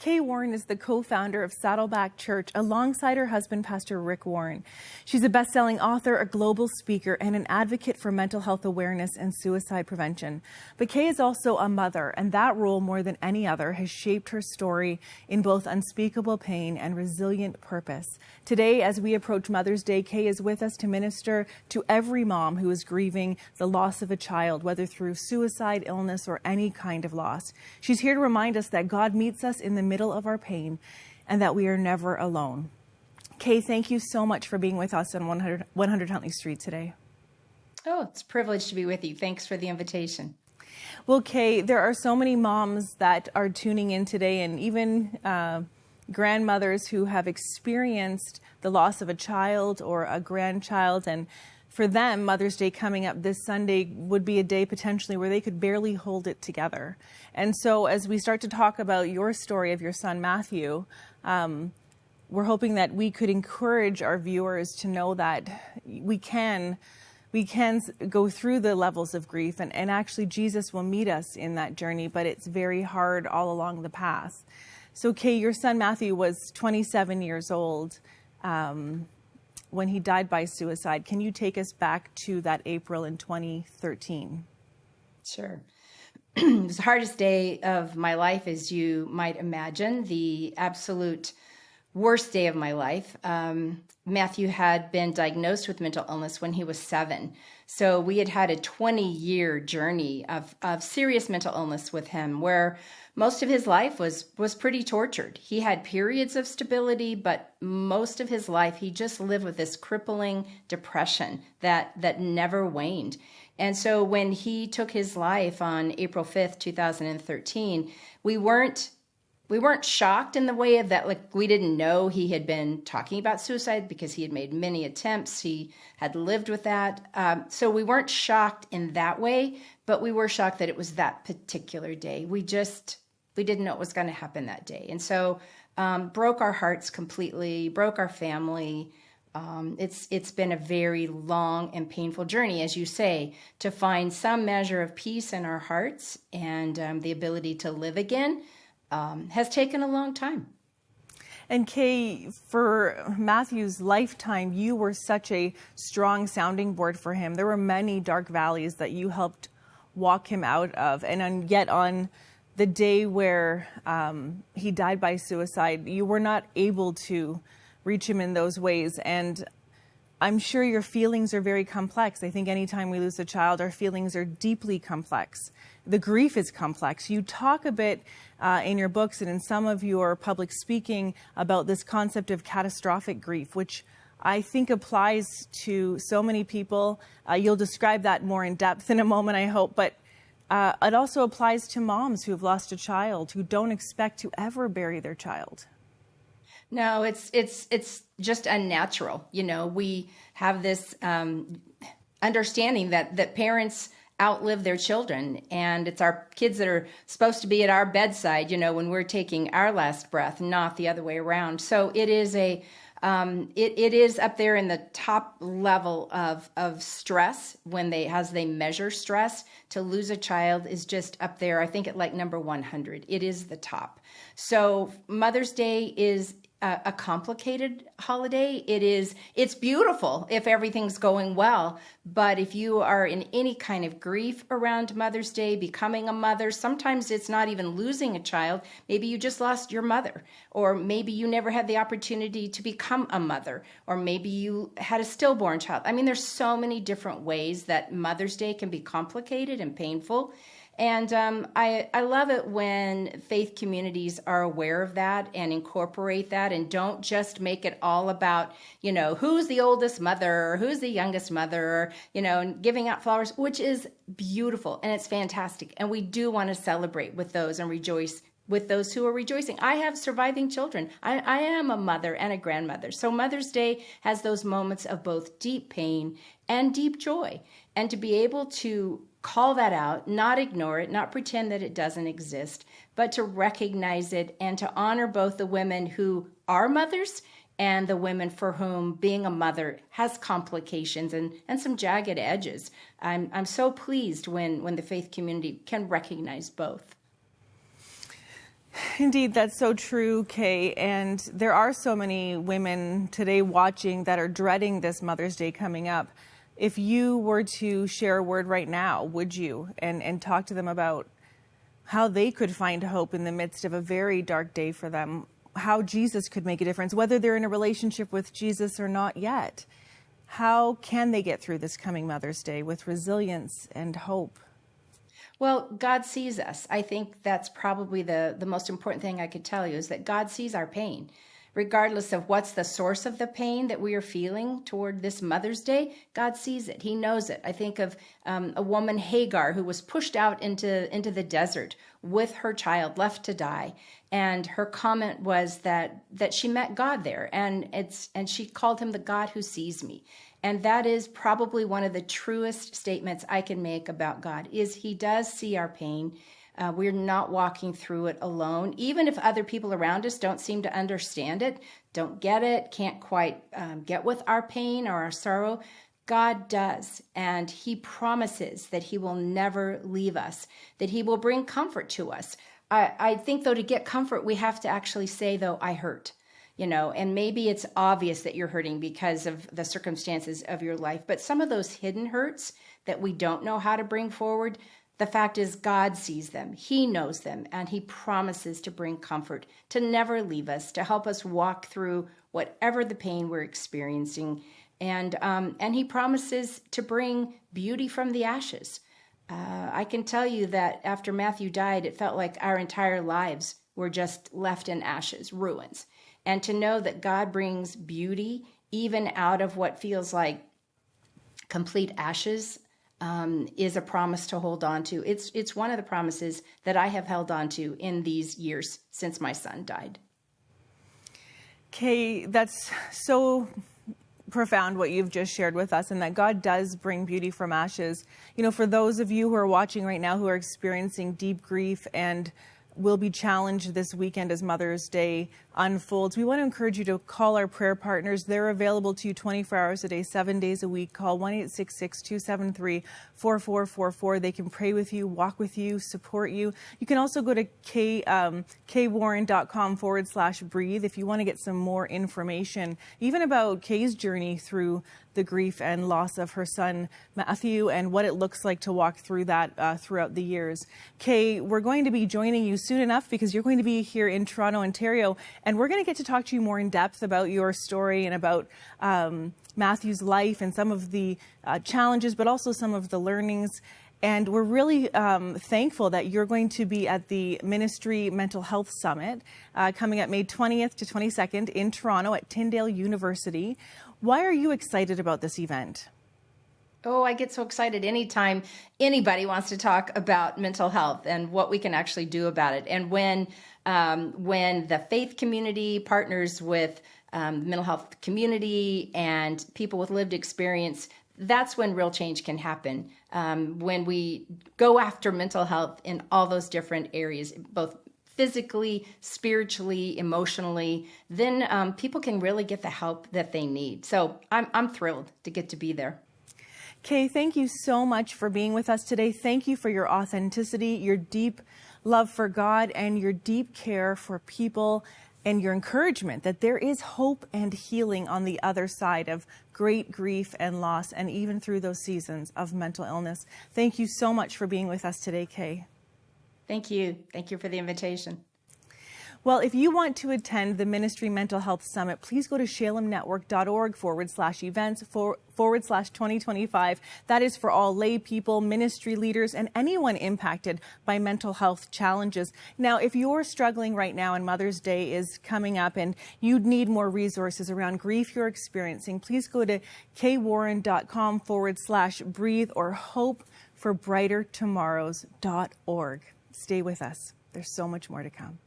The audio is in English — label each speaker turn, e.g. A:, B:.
A: Kay Warren is the co-founder of Saddleback Church alongside her husband, Pastor Rick Warren. She's a best-selling author, a global speaker, and an advocate for mental health awareness and suicide prevention. But Kay is also a mother, and that role, more than any other, has shaped her story in both unspeakable pain and resilient purpose. Today, as we approach Mother's Day, Kay is with us to minister to every mom who is grieving the loss of a child, whether through suicide, illness, or any kind of loss. She's here to remind us that God meets us in the middle of our pain and that we are never alone. Kay, thank you so much for being with us on 100 Huntley Street today.
B: Oh, it's a privilege to be with you. Thanks for the invitation.
A: Well, Kay, there are so many moms that are tuning in today, and even grandmothers who have experienced the loss of a child or a grandchild, and for them, Mother's Day coming up this Sunday would be a day potentially where they could barely hold it together. And so as we start to talk about your story of your son, Matthew, we're hoping that we could encourage our viewers to know that we can go through the levels of grief, and actually Jesus will meet us in that journey, but it's very hard all along the path. So Kay, your son Matthew was 27 years old when he died by suicide. Can you take us back to that April in 2013?
B: Sure. It was the hardest day of my life, as you might imagine, the absolute worst day of my life. Matthew had been diagnosed with mental illness when he was 7. So we had had a 20-year journey of serious mental illness with him, where most of his life was pretty tortured. He had periods of stability, but most of his life he just lived with this crippling depression that never waned. And so when he took his life on April 5th, 2013, we weren't shocked in the way of that, like we didn't know he had been talking about suicide because he had made many attempts. He had lived with that. So we weren't shocked in that way, but we were shocked that it was that particular day. We didn't know what was going to happen that day. And so broke our hearts completely, broke our family. It's been a very long and painful journey, as you say, to find some measure of peace in our hearts and the ability to live again. Has taken a long time.
A: And Kay, for Matthew's lifetime, you were such a strong sounding board for him. There were many dark valleys that you helped walk him out of. And yet on the day where he died by suicide, you were not able to reach him in those ways. And I'm sure your feelings are very complex. I think anytime we lose a child, our feelings are deeply complex. The grief is complex. You talk a bit in your books and in some of your public speaking about this concept of catastrophic grief, which I think applies to so many people. You'll describe that more in depth in a moment, I hope, but it also applies to moms who have lost a child, who don't expect to ever bury their child.
B: No, it's just unnatural. You know, we have this understanding that parents outlive their children, and it's our kids that are supposed to be at our bedside, you know, when we're taking our last breath, not the other way around. So it is it is up there in the top level of stress as they measure stress. To lose a child is just up there, I think, at like number 100. It is the top. So Mother's Day is a complicated holiday. It's beautiful if everything's going well, but if you are in any kind of grief around Mother's Day, becoming a mother, sometimes it's not even losing a child. Maybe you just lost your mother, or maybe you never had the opportunity to become a mother, or maybe you had a stillborn child. I mean, there's so many different ways that Mother's Day can be complicated and painful. And I love it when faith communities are aware of that and incorporate that, and don't just make it all about, you know, who's the oldest mother or who's the youngest mother, or, you know, and giving out flowers, which is beautiful and it's fantastic. And we do want to celebrate with those and rejoice with those who are rejoicing. I have surviving children. I am a mother and a grandmother. So Mother's Day has those moments of both deep pain and deep joy. And to be able to call that out, not ignore it, not pretend that it doesn't exist, but to recognize it and to honor both the women who are mothers and the women for whom being a mother has complications and some jagged edges. I'm so pleased when the faith community can recognize both.
A: Indeed, that's so true, Kay. And there are so many women today watching that are dreading this Mother's Day coming up. If you were to share a word right now, would you? And talk to them about how they could find hope in the midst of a very dark day for them, how Jesus could make a difference, whether they're in a relationship with Jesus or not yet. How can they get through this coming Mother's Day with resilience and hope?
B: Well, God sees us. I think that's probably the most important thing I could tell you is that God sees our pain. Regardless of what's the source of the pain that we are feeling toward this Mother's Day, God sees it. He knows it. I think of a woman, Hagar, who was pushed out into the desert with her child, left to die. And her comment was that she met God there, and she called him the God who sees me. And that is probably one of the truest statements I can make about God, is he does see our pain. We're not walking through it alone. Even if other people around us don't seem to understand it, don't get it, can't quite get with our pain or our sorrow, God does. And he promises that he will never leave us, that he will bring comfort to us. I think, though, to get comfort, we have to actually say, though, I hurt. And maybe it's obvious that you're hurting because of the circumstances of your life. But some of those hidden hurts that we don't know how to bring forward, the fact is God sees them, he knows them, and he promises to bring comfort, to never leave us, to help us walk through whatever the pain we're experiencing. And he promises to bring beauty from the ashes. I can tell you that after Matthew died, it felt like our entire lives were just left in ashes, ruins. And to know that God brings beauty even out of what feels like complete ashes, is a promise to hold on to. It's one of the promises that I have held on to in these years since my son died.
A: Kay, that's so profound what you've just shared with us, and that God does bring beauty from ashes. For those of you who are watching right now who are experiencing deep grief and will be challenged this weekend as Mother's Day unfolds, we want to encourage you to call our prayer partners. They're available to you 24 hours a day, 7 days a week. Call 1-866-273-4444. They can pray with you, walk with you, support you. You can also go to kwarren.com/breathe if you want to get some more information, even about Kay's journey through the grief and loss of her son, Matthew, and what it looks like to walk through that throughout the years. Kay, we're going to be joining you soon enough because you're going to be here in Toronto, Ontario, and we're going to get to talk to you more in depth about your story and about Matthew's life and some of the challenges, but also some of the learnings. And we're really thankful that you're going to be at the Ministry Mental Health Summit coming up May 20th to 22nd in Toronto at Tyndale University. Why are you excited about this event?
B: Oh, I get so excited anytime anybody wants to talk about mental health and what we can actually do about it. And when the faith community partners with the mental health community and people with lived experience, that's when real change can happen. When we go after mental health in all those different areas, both physically, spiritually, emotionally, then people can really get the help that they need. So I'm thrilled to get to be there.
A: Kay, thank you so much for being with us today. Thank you for your authenticity, your deep love for God, and your deep care for people, and your encouragement that there is hope and healing on the other side of great grief and loss, and even through those seasons of mental illness. Thank you so much for being with us today, Kay.
B: Thank you. Thank you for the invitation.
A: Well, if you want to attend the Ministry Mental Health Summit, please go to shalemnetwork.org/events/2025. That is for all lay people, ministry leaders, and anyone impacted by mental health challenges. Now, if you're struggling right now and Mother's Day is coming up and you need more resources around grief you're experiencing, please go to kwarren.com/breathe or hopeforbrightertomorrows.org. Stay with us. There's so much more to come.